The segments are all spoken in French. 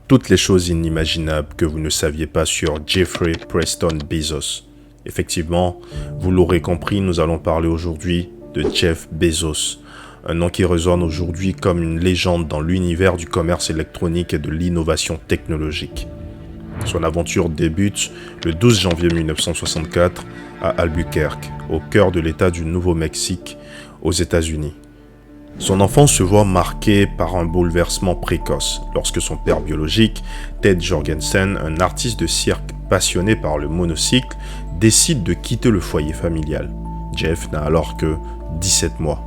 Toutes les choses inimaginables que vous ne saviez pas sur Jeffrey Preston Bezos. Effectivement, vous l'aurez compris, nous allons parler aujourd'hui de Jeff Bezos, un nom qui résonne aujourd'hui comme une légende dans l'univers du commerce électronique et de l'innovation technologique. Son aventure débute le 12 janvier 1964 à Albuquerque, au cœur de l'État du Nouveau-Mexique, aux États-Unis. Son enfance se voit marquée par un bouleversement précoce lorsque son père biologique, Ted Jorgensen, un artiste de cirque passionné par le monocycle, décide de quitter le foyer familial. Jeff n'a alors que 17 mois.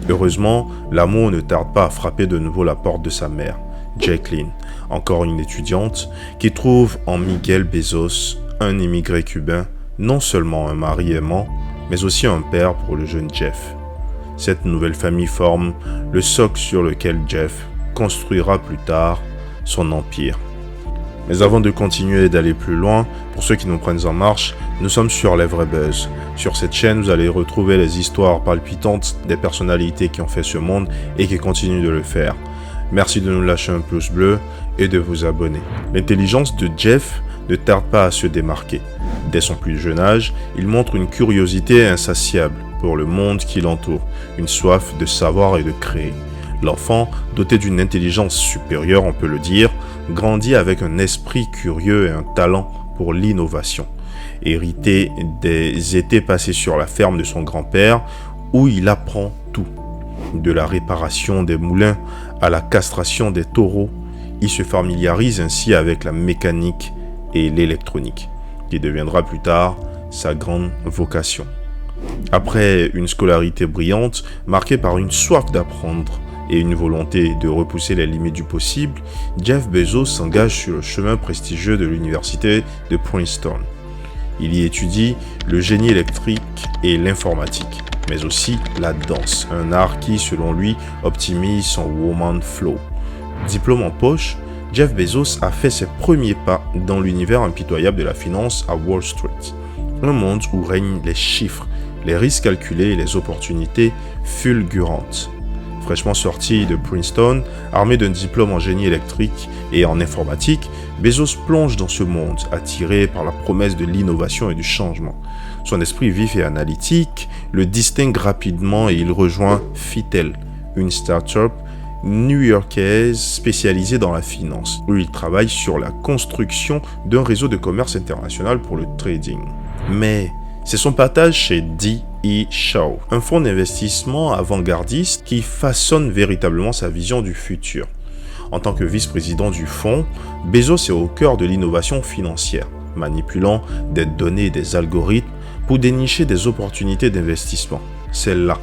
Heureusement, l'amour ne tarde pas à frapper de nouveau la porte de sa mère, Jacqueline, encore une étudiante, qui trouve en Miguel Bezos, un immigré cubain, non seulement un mari aimant, mais aussi un père pour le jeune Jeff. Cette nouvelle famille forme le socle sur lequel Jeff construira plus tard son empire. Mais avant de continuer et d'aller plus loin, pour ceux qui nous prennent en marche, nous sommes sur Les Vrais Buzz. Sur cette chaîne, vous allez retrouver les histoires palpitantes des personnalités qui ont fait ce monde et qui continuent de le faire. Merci de nous lâcher un pouce bleu et de vous abonner. L'intelligence de Jeff ne tarde pas à se démarquer. Dès son plus jeune âge, il montre une curiosité insatiable pour le monde qui l'entoure, une soif de savoir et de créer. L'enfant, doté d'une intelligence supérieure, on peut le dire, grandit avec un esprit curieux et un talent pour l'innovation. Hérité des étés passés sur la ferme de son grand-père, où il apprend tout. De la réparation des moulins à la castration des taureaux, il se familiarise ainsi avec la mécanique et l'électronique, qui deviendra plus tard sa grande vocation. Après une scolarité brillante, marquée par une soif d'apprendre et une volonté de repousser les limites du possible, Jeff Bezos s'engage sur le chemin prestigieux de l'université de Princeton. Il y étudie le génie électrique et l'informatique, mais aussi la danse, un art qui, selon lui, optimise son woman flow. Diplôme en poche, Jeff Bezos a fait ses premiers pas dans l'univers impitoyable de la finance à Wall Street. Un monde où règnent les chiffres, les risques calculés et les opportunités fulgurantes. Fraîchement sorti de Princeton, armé d'un diplôme en génie électrique et en informatique, Bezos plonge dans ce monde, attiré par la promesse de l'innovation et du changement. Son esprit vif et analytique le distingue rapidement et il rejoint Fitel, une start-up new-yorkaise spécialisée dans la finance, où il travaille sur la construction d'un réseau de commerce international pour le trading. Mais c'est son passage chez D.E. Shaw, un fonds d'investissement avant-gardiste qui façonne véritablement sa vision du futur. En tant que vice-président du fonds, Bezos est au cœur de l'innovation financière, manipulant des données et des algorithmes pour dénicher des opportunités d'investissement. C'est là,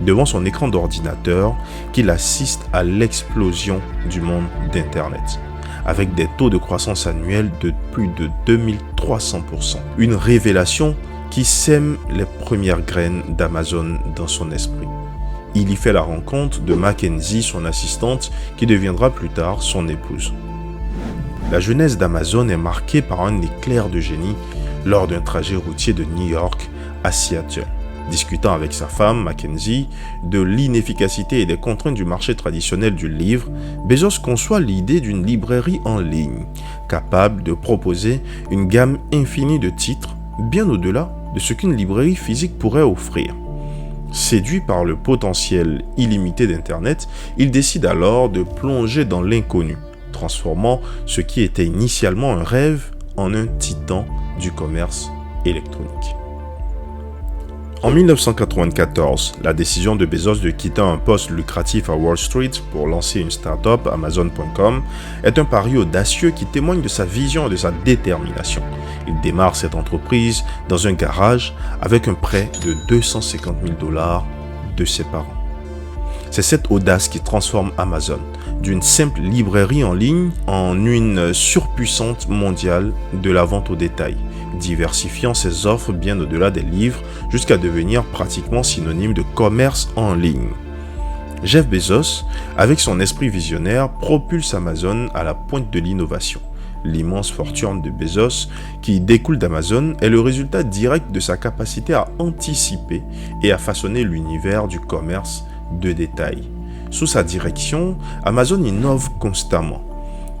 devant son écran d'ordinateur, qu'il assiste à l'explosion du monde d'Internet, avec des taux de croissance annuels de plus de 2300%. Une révélation qui sème les premières graines d'Amazon dans son esprit. Il y fait la rencontre de Mackenzie, son assistante, qui deviendra plus tard son épouse. La jeunesse d'Amazon est marquée par un éclair de génie lors d'un trajet routier de New York à Seattle. Discutant avec sa femme, Mackenzie, de l'inefficacité et des contraintes du marché traditionnel du livre, Bezos conçoit l'idée d'une librairie en ligne, capable de proposer une gamme infinie de titres, bien au-delà de ce qu'une librairie physique pourrait offrir. Séduit par le potentiel illimité d'Internet, il décide alors de plonger dans l'inconnu, transformant ce qui était initialement un rêve en un titan du commerce électronique. En 1994, la décision de Bezos de quitter un poste lucratif à Wall Street pour lancer une start-up, Amazon.com, est un pari audacieux qui témoigne de sa vision et de sa détermination. Il démarre cette entreprise dans un garage avec un prêt de 250 000 $ de ses parents. C'est cette audace qui transforme Amazon d'une simple librairie en ligne en une surpuissante mondiale de la vente au détail, diversifiant ses offres bien au-delà des livres jusqu'à devenir pratiquement synonyme de commerce en ligne. Jeff Bezos, avec son esprit visionnaire, propulse Amazon à la pointe de l'innovation. L'immense fortune de Bezos, qui découle d'Amazon, est le résultat direct de sa capacité à anticiper et à façonner l'univers du commerce de détail. Sous sa direction, Amazon innove constamment.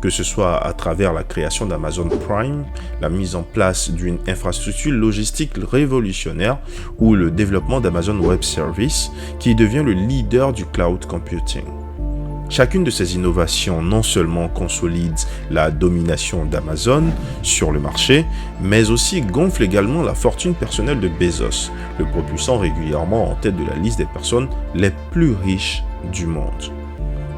que ce soit à travers la création d'Amazon Prime, la mise en place d'une infrastructure logistique révolutionnaire ou le développement d'Amazon Web Services qui devient le leader du cloud computing. Chacune de ces innovations non seulement consolide la domination d'Amazon sur le marché, mais aussi gonfle également la fortune personnelle de Bezos, le propulsant régulièrement en tête de la liste des personnes les plus riches du monde.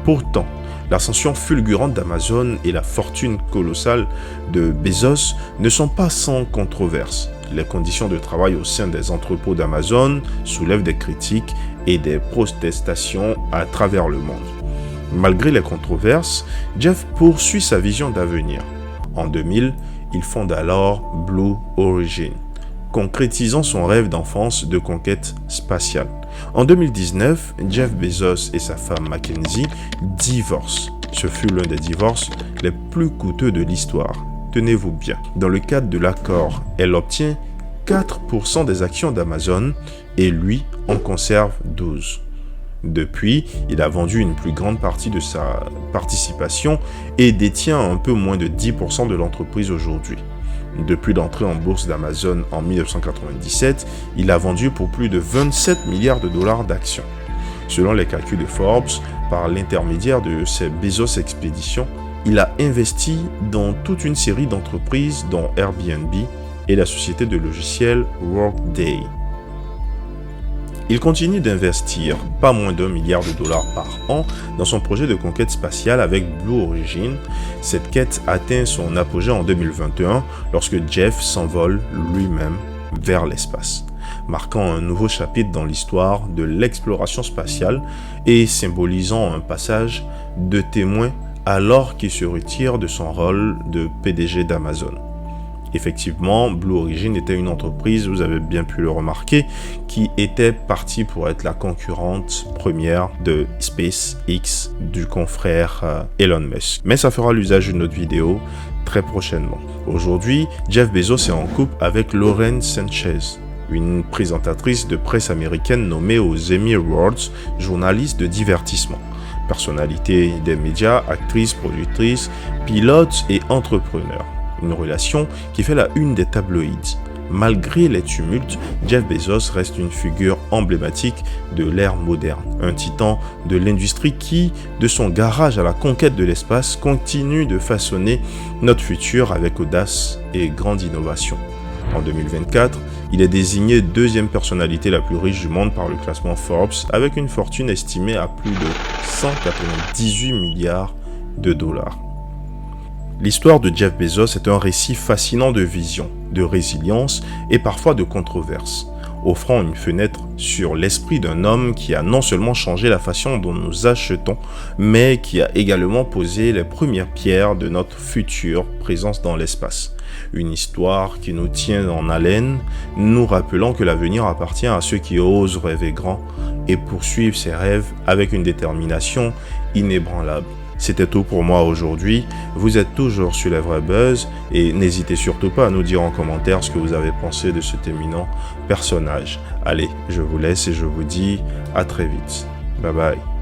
Pourtant, l'ascension fulgurante d'Amazon et la fortune colossale de Bezos ne sont pas sans controverse. Les conditions de travail au sein des entrepôts d'Amazon soulèvent des critiques et des protestations à travers le monde. Malgré les controverses, Jeff poursuit sa vision d'avenir. En 2000, il fonde alors Blue Origin, concrétisant son rêve d'enfance de conquête spatiale. En 2019, Jeff Bezos et sa femme Mackenzie divorcent. Ce fut l'un des divorces les plus coûteux de l'histoire. Tenez-vous bien. Dans le cadre de l'accord, elle obtient 4% des actions d'Amazon et lui en conserve 12%. Depuis, il a vendu une plus grande partie de sa participation et détient un peu moins de 10% de l'entreprise aujourd'hui. Depuis l'entrée en bourse d'Amazon en 1997, il a vendu pour plus de 27 milliards de dollars d'actions. Selon les calculs de Forbes, par l'intermédiaire de ses Bezos Expeditions, il a investi dans toute une série d'entreprises dont Airbnb et la société de logiciels Workday. Il continue d'investir pas moins d'1 milliard de dollars par an dans son projet de conquête spatiale avec Blue Origin. Cette quête atteint son apogée en 2021 lorsque Jeff s'envole lui-même vers l'espace, marquant un nouveau chapitre dans l'histoire de l'exploration spatiale et symbolisant un passage de témoin alors qu'il se retire de son rôle de PDG d'Amazon. Effectivement, Blue Origin était une entreprise, vous avez bien pu le remarquer, qui était partie pour être la concurrente première de SpaceX du confrère Elon Musk. Mais ça fera l'usage d'une autre vidéo très prochainement. Aujourd'hui, Jeff Bezos est en couple avec Lauren Sanchez, une présentatrice de presse américaine nommée aux Emmy Awards, journaliste de divertissement. Personnalité des médias, actrice, productrice, pilote et entrepreneur. Une relation qui fait la une des tabloïds. Malgré les tumultes, Jeff Bezos reste une figure emblématique de l'ère moderne, un titan de l'industrie qui, de son garage à la conquête de l'espace, continue de façonner notre futur avec audace et grande innovation. En 2024, il est désigné deuxième personnalité la plus riche du monde par le classement Forbes avec une fortune estimée à plus de 198 milliards de dollars. L'histoire de Jeff Bezos est un récit fascinant de vision, de résilience et parfois de controverse, offrant une fenêtre sur l'esprit d'un homme qui a non seulement changé la façon dont nous achetons, mais qui a également posé les premières pierres de notre future présence dans l'espace. Une histoire qui nous tient en haleine, nous rappelant que l'avenir appartient à ceux qui osent rêver grand et poursuivre ses rêves avec une détermination inébranlable. C'était tout pour moi aujourd'hui. Vous êtes toujours sur les vrais buzz et n'hésitez surtout pas à nous dire en commentaire ce que vous avez pensé de cet éminent personnage. Allez, je vous laisse et je vous dis à très vite. Bye bye.